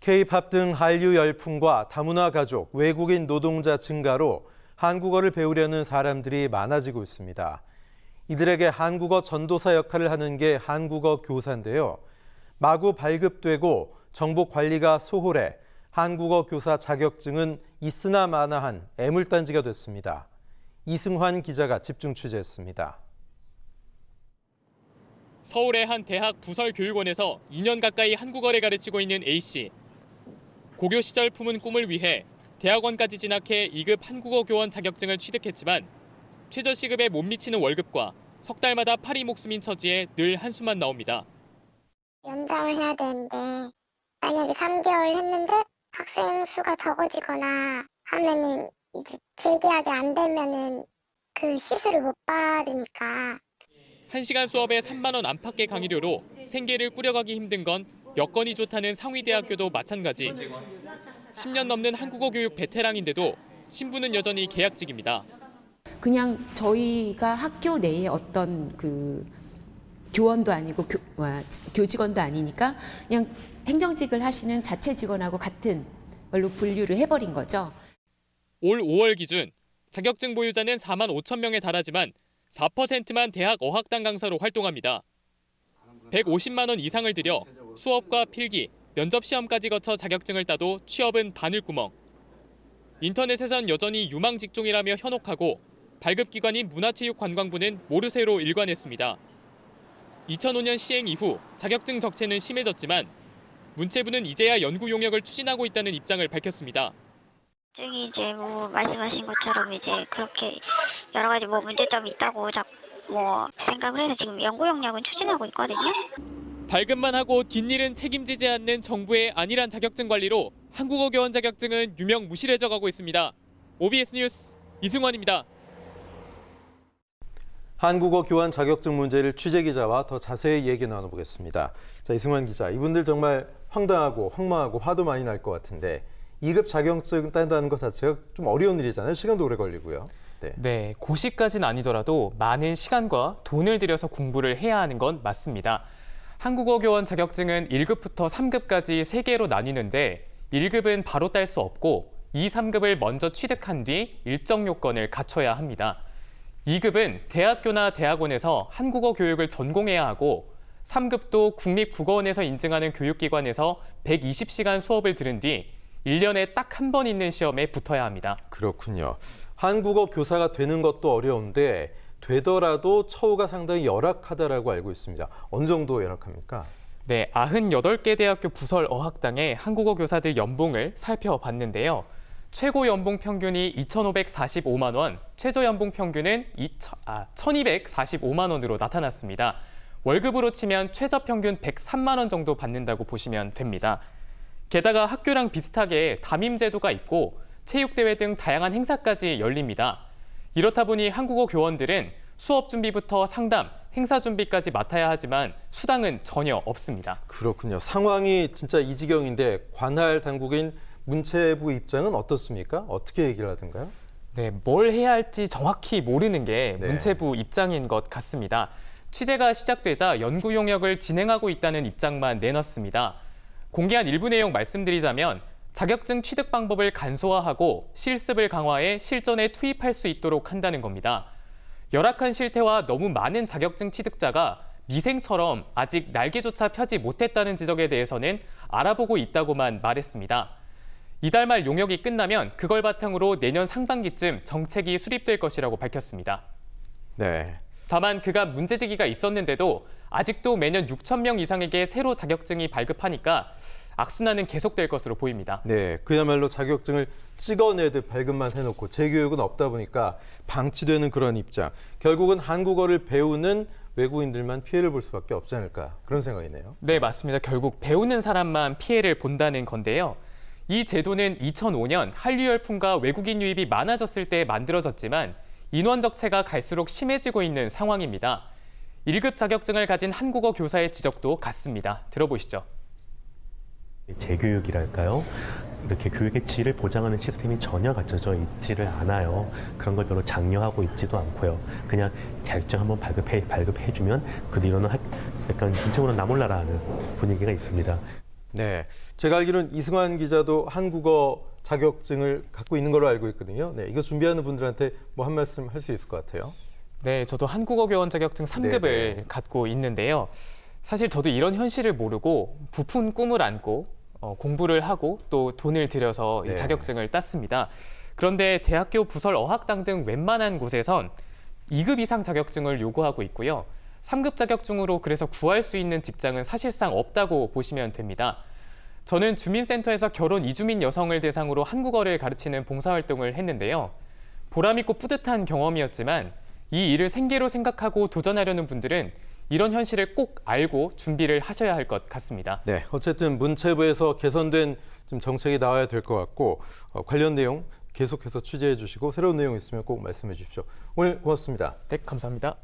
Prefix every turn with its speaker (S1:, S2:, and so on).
S1: K-팝 등 한류 열풍과 다문화 가족, 외국인 노동자 증가로 한국어를 배우려는 사람들이 많아지고 있습니다. 이들에게 한국어 전도사 역할을 하는 게 한국어 교사인데요. 마구 발급되고 정보 관리가 소홀해 한국어 교사 자격증은 있으나 마나한 애물단지가 됐습니다. 이승환 기자가 집중 취재했습니다.
S2: 서울의 한 대학 부설교육원에서 2년 가까이 한국어를 가르치고 있는 A씨. 고교 시절 품은 꿈을 위해 대학원까지 진학해 2급 한국어 교원 자격증을 취득했지만 최저시급에 못 미치는 월급과 석 달마다 파리 목숨인 처지에 늘 한숨만 나옵니다.
S3: 연장을 해야 되는데 만약에 3개월 했는데 학생 수가 적어지거나 하면은 이제 재계약이 안 되면은 그 시술을 못 받으니까.
S2: 1시간 수업에 3만 원 안팎의 강의료로 생계를 꾸려가기 힘든 건 여건이 좋다는 상위대학교도 마찬가지. 10년 넘는 한국어 교육 베테랑인데도 신분은 여전히 계약직입니다.
S4: 그냥 저희가 학교 내에 어떤 그 교원도 아니고 교직원도 아니니까 그냥 행정직을 하시는 자체 직원하고 같은 걸로 분류를 해버린 거죠.
S2: 올 5월 기준 자격증 보유자는 4만 5천 명에 달하지만 4%만 대학 어학당 강사로 활동합니다. 150만 원 이상을 들여 수업과 필기, 면접 시험까지 거쳐 자격증을 따도 취업은 바늘구멍. 인터넷에선 여전히 유망 직종이라며 현혹하고 발급기관인 문화체육관광부는 모르쇠로 일관했습니다. 2005년 시행 이후 자격증 적체는 심해졌지만 문체부는 이제야 연구 용역을 추진하고 있다는 입장을 밝혔습니다.
S5: 저기 이제 뭐 말씀하신 것처럼 이제 그렇게 여러 가지 뭐 문제점이 있다고 뭐 생각을 해서 지금 연구 용역은 추진하고 있거든요.
S2: 발급만 하고 뒷일은 책임지지 않는 정부의 안일한 자격증 관리로 한국어 교원 자격증은 유명 무실해져 가고 있습니다. OBS 뉴스 이승환입니다.
S1: 한국어 교원 자격증 문제를 취재기자와 더 자세히 얘기 나눠보겠습니다. 자, 이승환 기자, 이분들 정말 황당하고 황망하고 화도 많이 날 것 같은데 2급 자격증 딴다는 것 자체가 좀 어려운 일이잖아요. 시간도 오래 걸리고요.
S6: 네, 고시까지는 아니더라도 많은 시간과 돈을 들여서 공부를 해야 하는 건 맞습니다. 한국어 교원 자격증은 1급부터 3급까지 3개로 나뉘는데 1급은 바로 딸 수 없고 2, 3급을 먼저 취득한 뒤 일정 요건을 갖춰야 합니다. 2급은 대학교나 대학원에서 한국어 교육을 전공해야 하고 3급도 국립국어원에서 인증하는 교육기관에서 120시간 수업을 들은 뒤 1년에 딱 한 번 있는 시험에 붙어야 합니다.
S1: 그렇군요. 한국어 교사가 되는 것도 어려운데 되더라도 처우가 상당히 열악하다라고 알고 있습니다. 어느 정도 열악합니까?
S6: 네, 98개 대학교 부설 어학당의 한국어 교사들 연봉을 살펴봤는데요. 최고 연봉 평균이 2,545만 원, 최저 연봉 평균은 1,245만 원으로 나타났습니다. 월급으로 치면 최저 평균 103만 원 정도 받는다고 보시면 됩니다. 게다가 학교랑 비슷하게 담임 제도가 있고 체육대회 등 다양한 행사까지 열립니다. 이렇다 보니 한국어 교원들은 수업 준비부터 상담, 행사 준비까지 맡아야 하지만 수당은 전혀 없습니다.
S1: 그렇군요. 상황이 진짜 이 지경인데 관할 당국인 문체부 입장은 어떻습니까? 어떻게 얘기를 하던가요?
S6: 네, 뭘 해야 할지 정확히 모르는 게 문체부 입장인 것 같습니다. 취재가 시작되자 연구 용역을 진행하고 있다는 입장만 내놨습니다. 공개한 일부 내용 말씀드리자면 자격증 취득 방법을 간소화하고 실습을 강화해 실전에 투입할 수 있도록 한다는 겁니다. 열악한 실태와 너무 많은 자격증 취득자가 미생처럼 아직 날개조차 펴지 못했다는 지적에 대해서는 알아보고 있다고만 말했습니다. 이달 말 용역이 끝나면 그걸 바탕으로 내년 상반기쯤 정책이 수립될 것이라고 밝혔습니다.
S1: 네.
S6: 다만 그간 문제제기가 있었는데도 아직도 매년 6천 명 이상에게 새로 자격증이 발급하니까 악순환은 계속될 것으로 보입니다.
S1: 네, 그야말로 자격증을 찍어내듯 발급만 해놓고 재교육은 없다 보니까 방치되는 그런 입장. 결국은 한국어를 배우는 외국인들만 피해를 볼 수밖에 없지 않을까 그런 생각이네요.
S6: 네, 맞습니다. 결국 배우는 사람만 피해를 본다는 건데요. 이 제도는 2005년 한류 열풍과 외국인 유입이 많아졌을 때 만들어졌지만 인원 적체가 갈수록 심해지고 있는 상황입니다. 1급 자격증을 가진 한국어 교사의 지적도 같습니다. 들어보시죠.
S7: 재교육이랄까요? 이렇게 교육의 질을 보장하는 시스템이 전혀 갖춰져 있지를 않아요. 그런 걸 별로 장려하고 있지도 않고요. 그냥 자격증 한번 발급해주면 그 뒤로는 약간 문체부는 나 몰라라 하는 분위기가 있습니다.
S1: 네, 제가 알기로는 이승환 기자도 한국어 자격증을 갖고 있는 걸로 알고 있거든요. 네, 이거 준비하는 분들한테 뭐 한 말씀 할 수 있을 것 같아요.
S6: 네, 저도 한국어 교원 자격증 3급을
S1: 네네.
S6: 갖고 있는데요. 사실 저도 이런 현실을 모르고 부푼 꿈을 안고 공부를 하고 또 돈을 들여서
S1: 네.
S6: 이 자격증을 땄습니다. 그런데 대학교 부설 어학당 등 웬만한 곳에선 2급 이상 자격증을 요구하고 있고요. 3급 자격증으로 그래서 구할 수 있는 직장은 사실상 없다고 보시면 됩니다. 저는 주민센터에서 결혼 이주민 여성을 대상으로 한국어를 가르치는 봉사활동을 했는데요. 보람있고 뿌듯한 경험이었지만 이 일을 생계로 생각하고 도전하려는 분들은 이런 현실을 꼭 알고 준비를 하셔야 할 것 같습니다.
S1: 네, 어쨌든 문체부에서 개선된 좀 정책이 나와야 될 것 같고 관련 내용 계속해서 취재해 주시고 새로운 내용 있으면 꼭 말씀해 주십시오. 오늘 고맙습니다.
S6: 네, 감사합니다.